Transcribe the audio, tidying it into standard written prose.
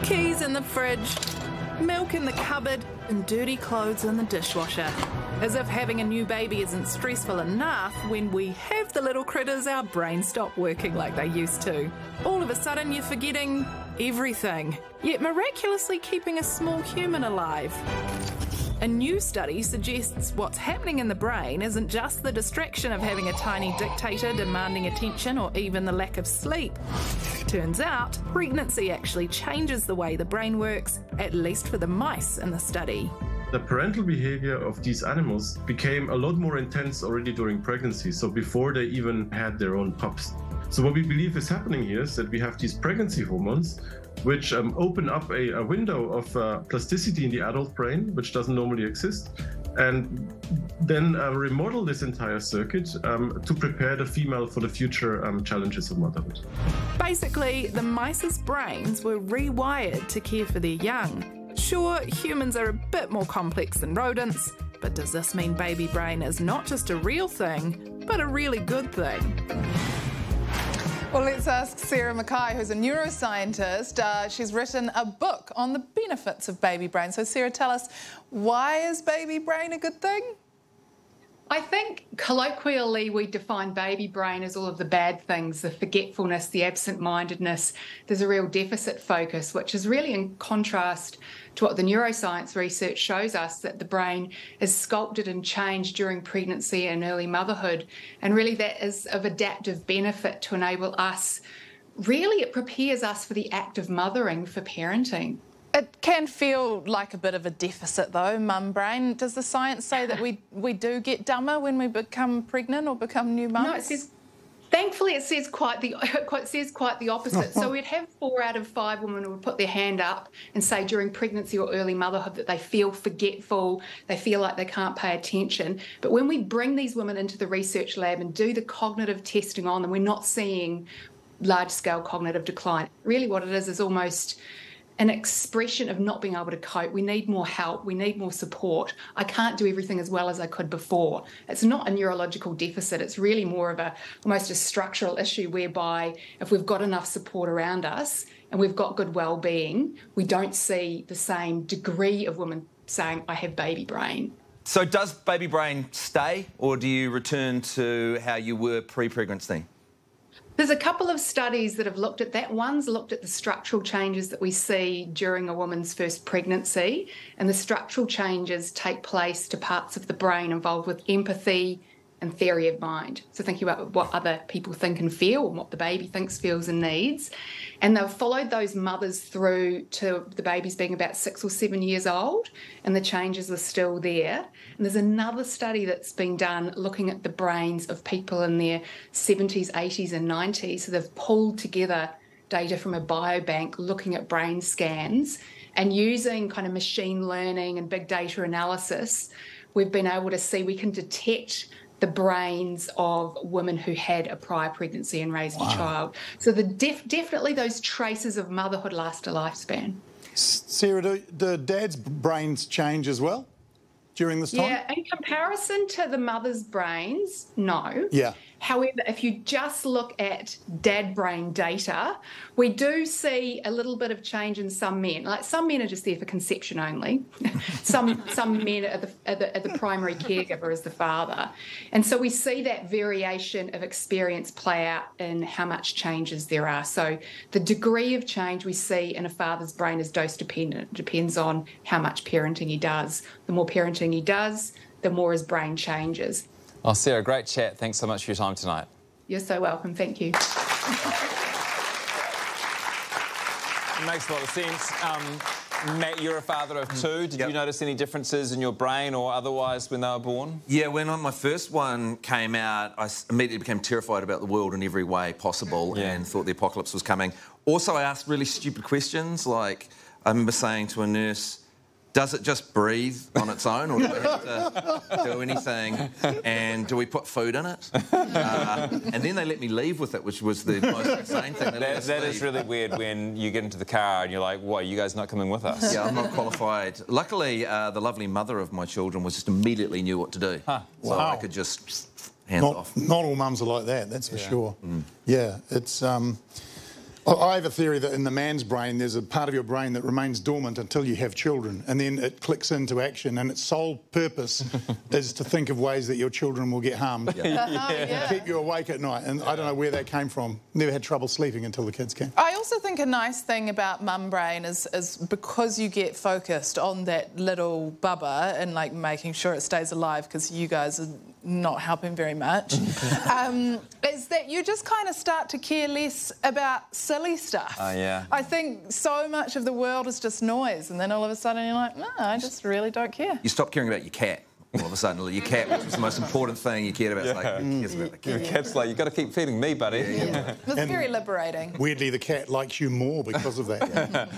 Keys in the fridge, milk in the cupboard, and dirty clothes in the dishwasher. As if having a new baby isn't stressful enough, when we have the little critters, our brains stop working like they used to. All of a sudden, you're forgetting everything, yet miraculously keeping a small human alive. A new study suggests what's happening in the brain isn't just the distraction of having a tiny dictator demanding attention or even the lack of sleep. Turns out, pregnancy actually changes the way the brain works, at least for the mice in the study. The parental behavior of these animals became a lot more intense already during pregnancy, so before they even had their own pups. So what we believe is happening here is that we have these pregnancy hormones which open up a window of plasticity in the adult brain, which doesn't normally exist, and then remodel this entire circuit to prepare the female for the future challenges of motherhood. Basically, the mice's brains were rewired to care for their young. Sure, humans are a bit more complex than rodents, but does this mean baby brain is not just a real thing, but a really good thing? Well, let's ask Sarah Mackay, who's a neuroscientist. She's written a book on the benefits of baby brain. So, Sarah, tell us, why is baby brain a good thing? I think colloquially we define baby brain as all of the bad things, the forgetfulness, the absent-mindedness. There's a real deficit focus, which is really in contrast to what the neuroscience research shows us, that the brain is sculpted and changed during pregnancy and early motherhood. And really that is of adaptive benefit to enable us, really it prepares us for the act of mothering, for parenting. It can feel like a bit of a deficit, though, mum brain. Does the science say that we do get dumber when we become pregnant or become new mums? No, it says, thankfully, it says quite the opposite. So we'd have 4 out of 5 women who would put their hand up and say during pregnancy or early motherhood that they feel forgetful, they feel like they can't pay attention. But when we bring these women into the research lab and do the cognitive testing on them, we're not seeing large-scale cognitive decline. Really what it is almost an expression of not being able to cope. We need more help. We need more support. I can't do everything as well as I could before. It's not a neurological deficit. It's really more of almost a structural issue whereby if we've got enough support around us and we've got good well-being, we don't see the same degree of women saying, I have baby brain. So does baby brain stay, or do you return to how you were pre-pregnancy? There's a couple of studies that have looked at that. One's looked at the structural changes that we see during a woman's first pregnancy, and the structural changes take place to parts of the brain involved with empathy and theory of mind. So thinking about what other people think and feel and what the baby thinks, feels and needs. And they've followed those mothers through to the babies being about 6 or 7 years old, and the changes are still there. And there's another study that's been done looking at the brains of people in their 70s, 80s and 90s. So they've pulled together data from a biobank looking at brain scans, and using kind of machine learning and big data analysis, we've been able to see we can detect the brains of women who had a prior pregnancy and raised a child. So definitely those traces of motherhood last a lifespan. Sarah, do dads' brains change as well during this time? Yeah, in comparison to the mother's brains, no. Yeah. However, if you just look at dad brain data, we do see a little bit of change in some men. Like some men are just there for conception only. some men are the primary caregiver as the father. And so we see that variation of experience play out in how much changes there are. So the degree of change we see in a father's brain is dose dependent. It depends on how much parenting he does. The more parenting he does, the more his brain changes. Oh, Sarah, great chat. Thanks so much for your time tonight. You're so welcome. Thank you. It makes a lot of sense. Matt, you're a father of 2. Did you notice any differences in your brain or otherwise when they were born? Yeah, when my first one came out, I immediately became terrified about the world in every way possible and thought the apocalypse was coming. Also, I asked really stupid questions, like I remember saying to a nurse, does it just breathe on its own, or do we have to do anything? And do we put food in it? And then they let me leave with it, which was the most insane thing. That is really weird when you get into the car and you're like, what, are you guys not coming with us? Yeah, I'm not qualified. Luckily, the lovely mother of my children was just immediately knew what to do. Huh. So I could just hands off. Not all mums are like that, that's for sure. Yeah, it's... I have a theory that in the man's brain, there's a part of your brain that remains dormant until you have children, and then it clicks into action, and its sole purpose is to think of ways that your children will get harmed. Yeah. Keep you awake at night, and I don't know where that came from. Never had trouble sleeping until the kids came. I also think a nice thing about mum brain is because you get focused on that little bubba and like making sure it stays alive, because you guys are not helping very much, is that you just kind of start to care less about silly stuff. Oh, yeah. I think so much of the world is just noise, and then all of a sudden you're like, no, I just really don't care. You stop caring about your cat. All of a sudden, your cat, which was the most important thing you cared about. It's like, who cares about the cat? The cat's like, you've got to keep feeding me, buddy. It's very liberating. Weirdly, the cat likes you more because of that.